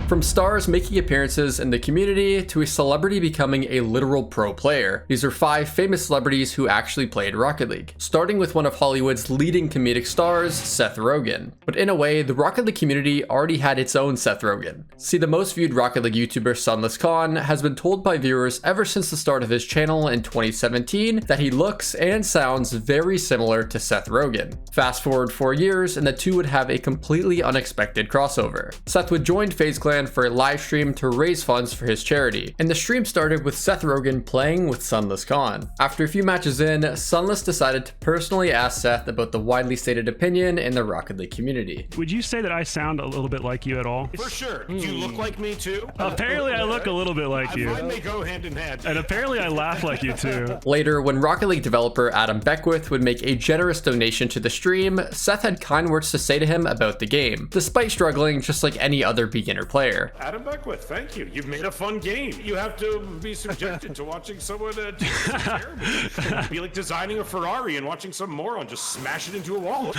From stars making appearances in the community to a celebrity becoming a literal pro player, these are 5 famous celebrities who actually played Rocket League, starting with one of Hollywood's leading comedic stars, Seth Rogen. But in a way, the Rocket League community already had its own Seth Rogen. See, the most viewed Rocket League YouTuber SunlessKhan has been told by viewers ever since the start of his channel in 2017 that he looks and sounds very similar to Seth Rogen. Fast forward 4 years and the two would have a completely unexpected crossover. Seth would join FaZe Clan for a live stream to raise funds for his charity, and the stream started with Seth Rogen playing with SunlessKhan. After a few matches in, Sunless decided to personally ask Seth about the widely stated opinion in the Rocket League community. Would you say that I sound a little bit like you at all? For sure. Do you look like me too? Apparently I look a little bit like you. I find they go hand in hand. And apparently I laugh like you too. Later, when Rocket League developer Adam Beckwith would make a generous donation to the stream, Seth had kind words to say to him about the game, despite struggling just like any other beginner player. Adam Beckwith, thank you. You've made a fun game. You have to be subjected to watching someone it'd be like designing a Ferrari and watching some moron just smash it into a wall.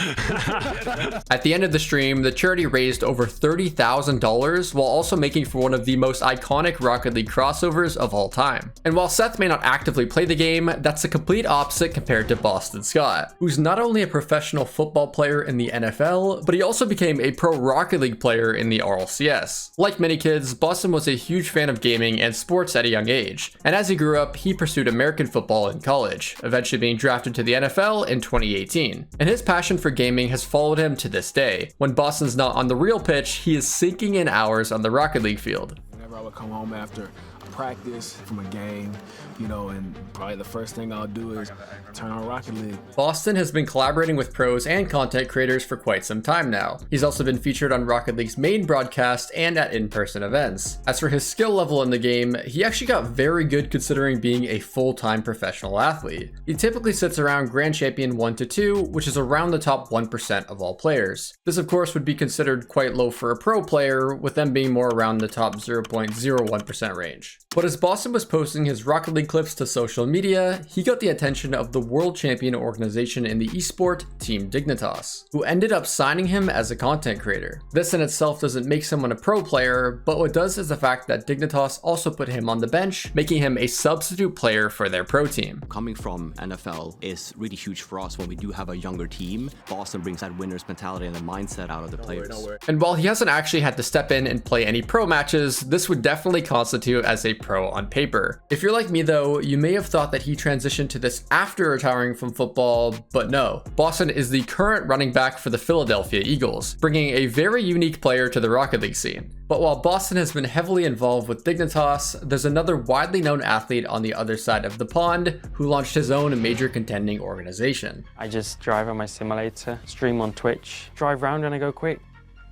At the end of the stream, the charity raised over $30,000 while also making for one of the most iconic Rocket League crossovers of all time. And while Seth may not actively play the game, that's the complete opposite compared to Boston Scott, who's not only a professional football player in the NFL, but he also became a pro Rocket League player in the RLCS. Like many kids, Boston was a huge fan of gaming and sports at a young age, and as he grew up, he pursued American football in college, eventually being drafted to the NFL in 2018. And his passion for gaming has followed him to this day. When Boston's not on the real pitch, he is sinking in hours on the Rocket League field. Whenever I would come home after practice from a game, and probably the first thing I'll do is turn on Rocket League. Boston has been collaborating with pros and content creators for quite some time now. He's also been featured on Rocket League's main broadcast and at in-person events. As for his skill level in the game, he actually got very good considering being a full-time professional athlete. He typically sits around Grand Champion 1 to 2, which is around the top 1% of all players. This of course would be considered quite low for a pro player, with them being more around the top 0.01% range. But as Boston was posting his Rocket League clips to social media, he got the attention of the world champion organization in the esport, Team Dignitas, who ended up signing him as a content creator. This in itself doesn't make someone a pro player, but what does is the fact that Dignitas also put him on the bench, making him a substitute player for their pro team. Coming from NFL is really huge for us when we do have a younger team. Boston brings that winner's mentality and the mindset out of the players. And while he hasn't actually had to step in and play any pro matches, this would definitely constitute as a pro on paper. If you're like me though, you may have thought that he transitioned to this after retiring from football, but no. Boston is the current running back for the Philadelphia Eagles, bringing a very unique player to the Rocket League scene. But while Boston has been heavily involved with Dignitas, there's another widely known athlete on the other side of the pond who launched his own major contending organization. I just drive on my simulator, stream on Twitch, drive around and I go quick.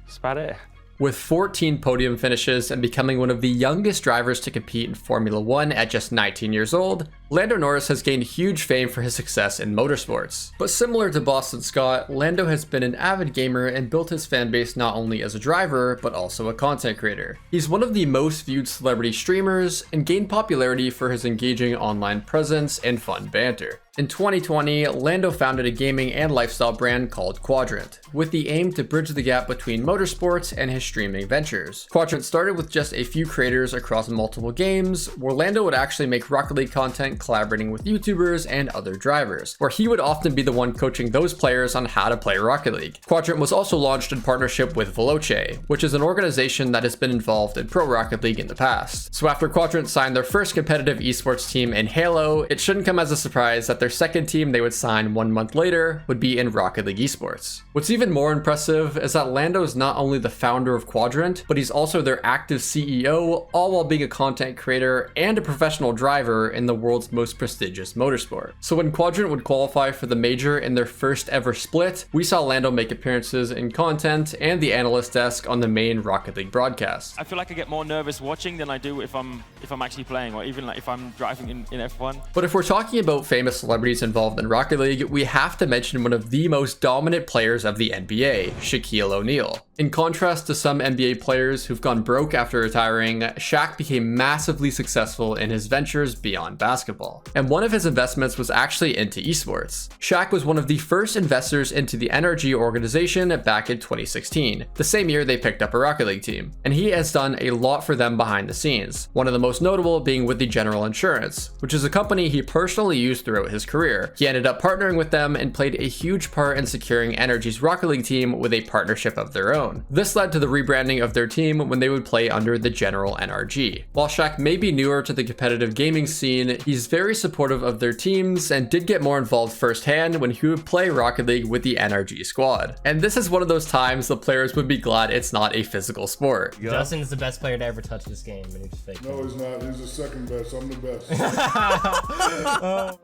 That's about it. With 14 podium finishes and becoming one of the youngest drivers to compete in Formula 1 at just 19 years old, Lando Norris has gained huge fame for his success in motorsports. But similar to Boston Scott, Lando has been an avid gamer and built his fan base not only as a driver, but also a content creator. He's one of the most viewed celebrity streamers and gained popularity for his engaging online presence and fun banter. In 2020, Lando founded a gaming and lifestyle brand called Quadrant, with the aim to bridge the gap between motorsports and his streaming ventures. Quadrant started with just a few creators across multiple games, where Lando would actually make Rocket League content collaborating with YouTubers and other drivers, where he would often be the one coaching those players on how to play Rocket League. Quadrant was also launched in partnership with Veloce, which is an organization that has been involved in Pro Rocket League in the past. So after Quadrant signed their first competitive esports team in Halo, it shouldn't come as a surprise that their second team they would sign 1 month later would be in Rocket League Esports. What's even more impressive is that Lando is not only the founder of Quadrant, but he's also their active CEO, all while being a content creator and a professional driver in the world's most prestigious motorsport. So when Quadrant would qualify for the major in their first ever split, we saw Lando make appearances in content and the analyst desk on the main Rocket League broadcast. I feel like I get more nervous watching than I do if I'm actually playing, or even like if I'm driving in F1. But if we're talking about famous celebrities involved in Rocket League, we have to mention one of the most dominant players of the NBA, Shaquille O'Neal. In contrast to some NBA players who've gone broke after retiring, Shaq became massively successful in his ventures beyond basketball. basketball. And one of his investments was actually into esports. Shaq was one of the first investors into the NRG organization back in 2016, the same year they picked up a Rocket League team. And he has done a lot for them behind the scenes, one of the most notable being with the General Insurance, which is a company he personally used throughout his career. He ended up partnering with them and played a huge part in securing NRG's Rocket League team with a partnership of their own. This led to the rebranding of their team when they would play under the General NRG. While Shaq may be newer to the competitive gaming scene, he's very supportive of their teams and did get more involved firsthand when he would play Rocket League with the NRG squad. And this is one of those times the players would be glad it's not a physical sport. Justin is the best player to ever touch this game, but he's fake. No, he's not. He's the second best. I'm the best.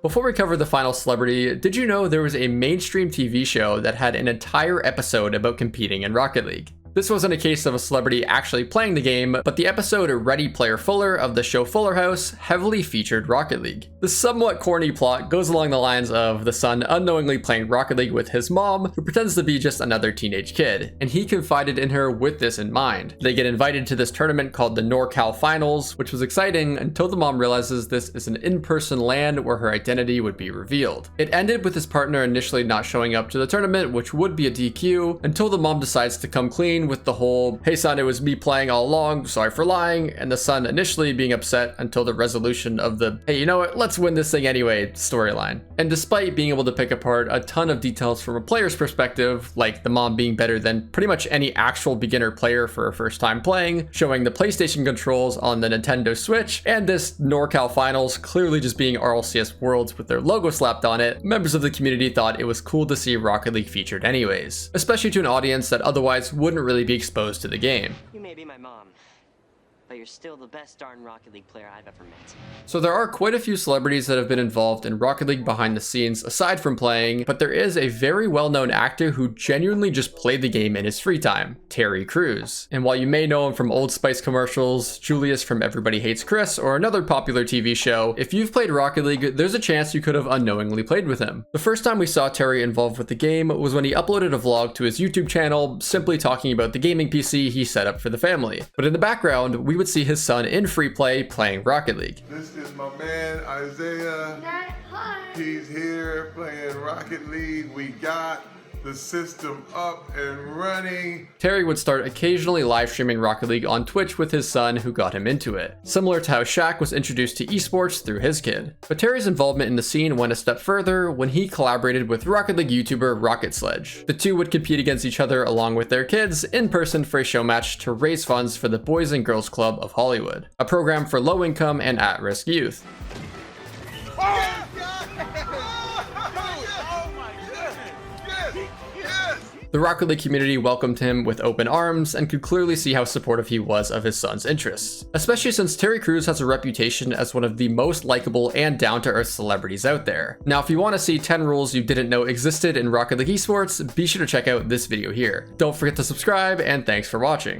Before we cover the final celebrity, did you know there was a mainstream TV show that had an entire episode about competing in Rocket League? This wasn't a case of a celebrity actually playing the game, but the episode Ready Player Fuller of the show Fuller House heavily featured Rocket League. The somewhat corny plot goes along the lines of the son unknowingly playing Rocket League with his mom, who pretends to be just another teenage kid, and he confided in her with this in mind. They get invited to this tournament called the NorCal Finals, which was exciting until the mom realizes this is an in-person LAN where her identity would be revealed. It ended with his partner initially not showing up to the tournament, which would be a DQ, until the mom decides to come clean with the whole, "Hey son, it was me playing all along, sorry for lying," and the son initially being upset until the resolution of the, "Hey, you know what, let's win this thing anyway" storyline. And despite being able to pick apart a ton of details from a player's perspective, like the mom being better than pretty much any actual beginner player for a first time playing, showing the PlayStation controls on the Nintendo Switch, and this NorCal Finals clearly just being RLCS Worlds with their logo slapped on it, members of the community thought it was cool to see Rocket League featured anyways, especially to an audience that otherwise wouldn't really be exposed to the game. You may be my mom, but you're still the best darn Rocket League player I've ever met. So there are quite a few celebrities that have been involved in Rocket League behind the scenes aside from playing, but there is a very well-known actor who genuinely just played the game in his free time, Terry Crews. And while you may know him from Old Spice commercials, Julius from Everybody Hates Chris, or another popular TV show, if you've played Rocket League, there's a chance you could have unknowingly played with him. The first time we saw Terry involved with the game was when he uploaded a vlog to his YouTube channel, simply talking about the gaming PC he set up for the family. But in the background, we would see his son in free play playing Rocket League. This is my man Isaiah. He's here playing Rocket League. We got the system up and running. Terry would start occasionally live streaming Rocket League on Twitch with his son, who got him into it, similar to how Shaq was introduced to esports through his kid. But Terry's involvement in the scene went a step further when he collaborated with Rocket League YouTuber Rocket Sledge. The two would compete against each other along with their kids in person for a show match to raise funds for the Boys and Girls Club of Hollywood, a program for low-income and at-risk youth. The Rocket League community welcomed him with open arms and could clearly see how supportive he was of his son's interests, especially since Terry Crews has a reputation as one of the most likable and down-to-earth celebrities out there. Now, if you want to see 10 rules you didn't know existed in Rocket League esports, be sure to check out this video here. Don't forget to subscribe, and thanks for watching.